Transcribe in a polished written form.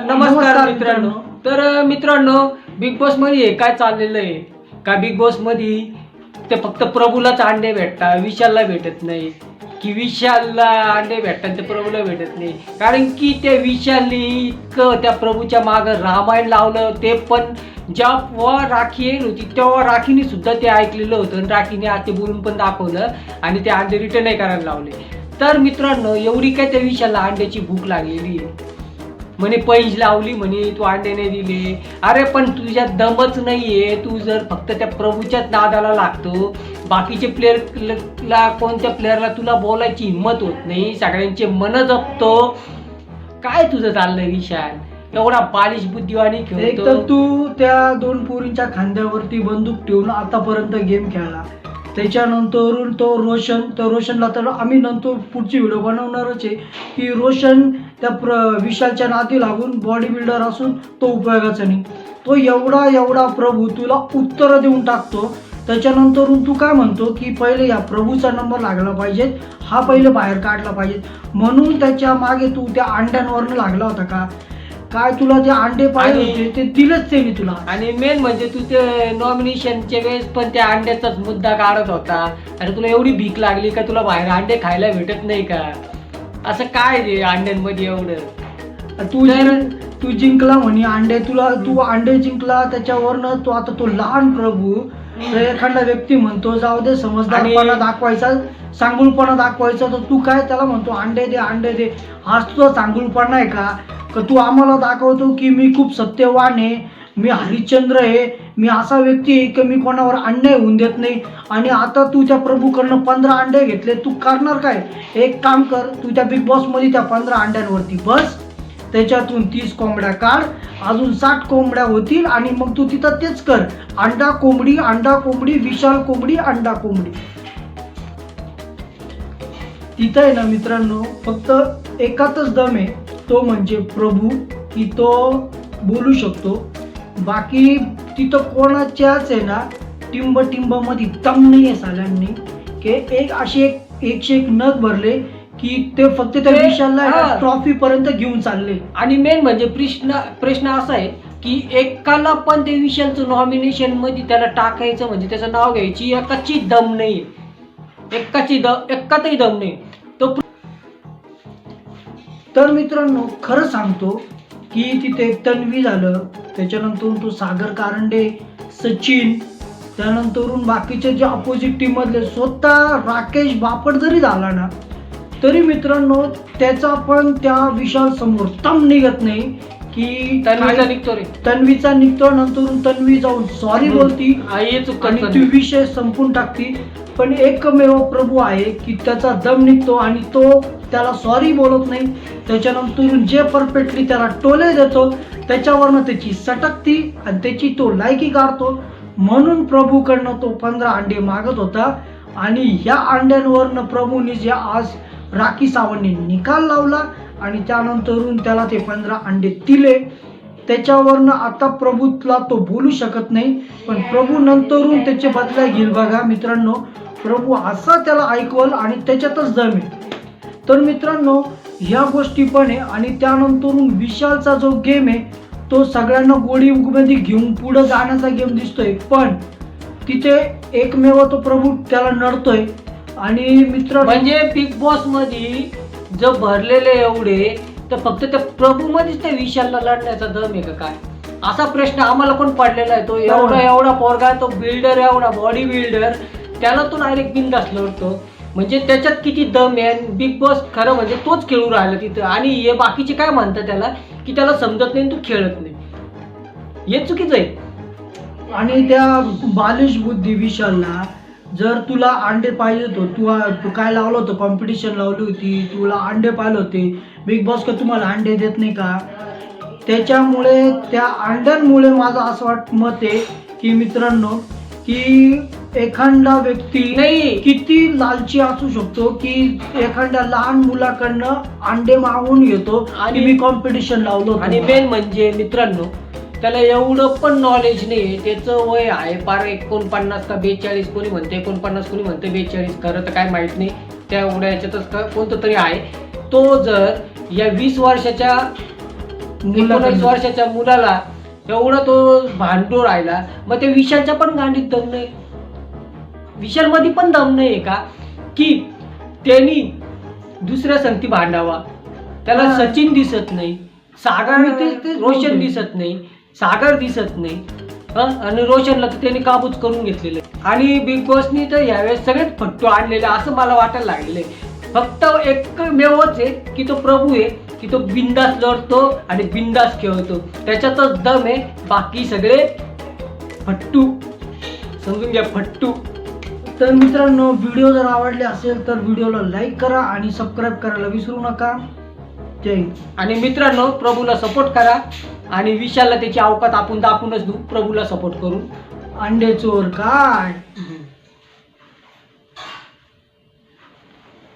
नमस्कार मित्रांनो. तर मित्रांनो, बिग बॉस मध्ये काय चाललेलं आहे का? बिग बॉस मध्ये ते फक्त प्रभूलाच अंडे भेटतात, विशालला भेटत नाही, की विशालला अंडे भेटतात ते प्रभूला भेटत नाही. कारण की त्या विशालने इतकं त्या प्रभूच्या मागं रामायण लावलं. ते पण जेव्हा राखी येईल होती तेव्हा राखीने सुद्धा ते ऐकलेलं होतं आणि राखीने आज ते बोलून पण दाखवलं आणि ते अंडे रिटर्न करायला लावले. तर मित्रांनो, एवढी काय त्या विशालला अंड्याची भूक लागलेली आहे. म्हणे पैज लावली, म्हणे तू अंडे नाही दिले. अरे पण तुझ्यात दमच नाहीये. तू जर फक्त त्या प्रभूच्याच नादाला लागतो, बाकीचे प्लेअरला, कोणत्या प्लेअरला तुला बोलायची हिंमत होत नाही, सगळ्यांचे मन जपतो. काय तुझं चाललंय विशाल? एवढा बालिश बुद्धिवानी एक खेळतो. तर तू त्या दोन पोरींच्या खांद्यावरती बंदूक ठेवून आतापर्यंत गेम खेळला. त्याच्यानंतरून तो रोशनला तर आम्ही नंतर पुढची व्हिडिओ बनवणारच आहे की रोशन त्या विशालच्या नादी लागून बॉडी बिल्डर असून तो उपयोगाचा नाही. तो एवढा प्रभू तुला उत्तरं देऊन टाकतो. त्याच्यानंतरून तू काय म्हणतो की पहिले या प्रभूचा नंबर लागला पाहिजे, हा पहिले बाहेर काढला पाहिजे, म्हणून त्याच्या मागे तू त्या अंड्यांवरनं लागला होता का? काय तुला जे अंडे पाहिजे होते ते दिलेच त्यांनी तुला. आणि मेन म्हणजे तू ते नॉमिनेशनच्या वेळेस पण त्या अंड्याचाच मुद्दा काढत होता. अरे तुला एवढी भीक लागली का? तुला बाहेर अंडे खायला भेटत नाही का? असं काय रे अंड्यांमध्ये एवढं? तू जिंकला म्हणे अंडे, तू अंडे जिंकला. त्याच्यावरनं तो आता तो लहान प्रभू तर एखादा व्यक्ती म्हणतो जाऊ दे, समजदारपणा दाखवायचा, चांगुलपणा दाखवायचा, तर तू काय त्याला म्हणतो अंडे दे. हाच तुझा चांगुलपणा आहे का? तू आम्हाला दाखवतो की मी खूप सत्यवान आहे, मी हरिश्चंद्र आहे, मी असा व्यक्ती आहे की मी कोणावर अन्याय होऊन देत नाही. आणि आता तू त्या प्रभूकडनं 15 अंडे घेतले, तू करणार काय? एक काम कर, तू त्या बिग बॉस मध्ये त्या 15 अंड्यांवरती बस, त्याच्यातून 30 कोंबड्या काढ, अजून 60 कोंबड्या होतील आणि मग तू तिथं तेच कर, अंडा कोंबडी, विशाल कोंबडी, अंडा कोंबडी. तिथं आहे ना मित्रांनो, फक्त एकातच दम आहे, तो म्हणजे प्रभू, की तो बोलू शकतो. बाकी तिथं कोणाच्याच आहे ना टिंब मध्ये दम नाही आहे साल्यांनी, की एकशे एक नग भरले की ते फक्त त्या विशालला ट्रॉफी पर्यंत घेऊन चालले. आणि मेन म्हणजे प्रश्न असा आहे की एकाला पण ते विशालचं नॉमिनेशन मध्ये त्याला टाकायचं म्हणजे त्याचं नाव घ्यायची एकाची दम नाही, एकातही दम नाही. तर मित्रांनो, खरं सांगतो की तिथे तन्वी झालं, त्याच्यानंतर तो सागर कारंडे, सचिन, त्यानंतरून बाकीचे जे अपोजिट टीम मधले, स्वतः राकेश बापट जरी झाला ना, तरी मित्रांनो त्याचा पण त्या विशाल समोर तम निघत नाही की तन्वीचा निघतो. नंतर तन्वी जाऊन सॉरी बोलती आणि ती विषय संपून टाकती. पण एकमेव प्रभू आहे की त्याचा दम निघतो आणि तो त्याला सॉरी बोलत नाही. त्याच्यानंतर जे परफेक्टली त्याला टोले देतो त्याच्यावरनं त्याची सटकती आणि त्याची तो लायकी काढतो. म्हणून प्रभूकडनं तो 15 अंडे मागत होता आणि ह्या अंड्यांवरनं प्रभूने जे आज राखी सावंतने निकाल लावला आणि त्यानंतरून त्याला ते 15 अंडे दिले. त्याच्यावरनं आता प्रभूला तो बोलू शकत नाही, पण प्रभू नंतरून त्याचे बदला घेईल. बघा मित्रांनो, प्रभू असा त्याला ऐकवल आणि त्याच्यातच दम आहे. तर मित्रांनो, ह्या गोष्टी पण आहे. आणि त्यानंतरून विशालचा जो गेम आहे तो सगळ्यांना गोडीमध्ये घेऊन पुढे जाण्याचा गेम दिसतोय, पण तिथे एकमेव तो प्रभू त्याला नडतोय. आणि मित्र म्हणजे बिग बॉस मध्ये जर भरलेले एवढे, तर फक्त त्या प्रभू मध्येच त्या विशालला लढण्याचा दम आहे का काय? असा प्रश्न आम्हाला पण पडलेला आहे. तो एवढा पोरगा, तो बिल्डर, एवढा बॉडी बिल्डर, त्याला तो डायरेक्ट बिनधास्त लढतो. म्हणजे त्याच्यात किती दम आहे. बिग बॉस खरं म्हणजे तोच खेळू राहिला तिथं. आणि हे बाकीचे काय म्हणतात त्याला की त्याला समजत नाही, तू खेळत नाही. हे चुकीचं आहे. आणि त्या बालिश बुद्धी विशालला, जर तुला अंडे पाहिजे होतं, तू काय लावलं होतं, कॉम्पिटिशन लावली होती, तुला अंडे पाहिजे होते, बिग बॉस का तुम्हाला अंडे देत नाही का? त्याच्यामुळे त्या अंड्यांमुळे माझं असं मत आहे की मित्रांनो, की एखादा व्यक्ती नाही किती लालची असू शकतो की एखाद्या लहान मुलाकडनं अंडे मागून घेतो आणि मी कॉम्पिटिशन लावलो. आणि मेन म्हणजे मित्रांनो, त्याला एवढं पण नॉलेज नाही. त्याचं वय आहे पार 49 का 42, कोणी म्हणते 49, कोणी म्हणते 42, खरं तर काय माहित नाही. त्या एवढ्या याच्यातच कोणतं तरी आहे. तो जर या 20 वर्षाच्या 19 वर्षाच्या मुलाला एवढा तो भांडतो राहिला, मग ते विशालच्या पण गांडीत दम नाही, विशाल मध्ये पण दम नाही का की त्यांनी दुसऱ्या संगती भांडावा. त्याला हा. सचिन दिसत नाही, सागर मी तेच रोशन बोलतोय. दिसत नाही, सागर दिसत नाही, आणि रोशनला तर त्यांनी काबूच करून घेतलेलं आहे. आणि बिग बॉसनी तर यावेळेस सगळेच फट्टू आणलेले असं मला वाटायला लागलेलं आहे. फक्त एकमेवच आहे की तो प्रभू आहे की तो बिंदास लढतो आणि बिंदास खेळतो, त्याच्यातच दम आहे. बाकी सगळे फट्टू, समजून घ्या, फट्टू. तर मित्रांनो, व्हिडिओ जर आवडले असेल तर व्हिडिओला लाईक करा आणि सबस्क्राईब करायला विसरू नका. जय हिंद. आणि मित्रांनो, प्रभूला सपोर्ट करा आणि विशालला त्याची अवकात आपण दाखवूनच देऊ, प्रभूला सपोर्ट करू. अंडे चोर काय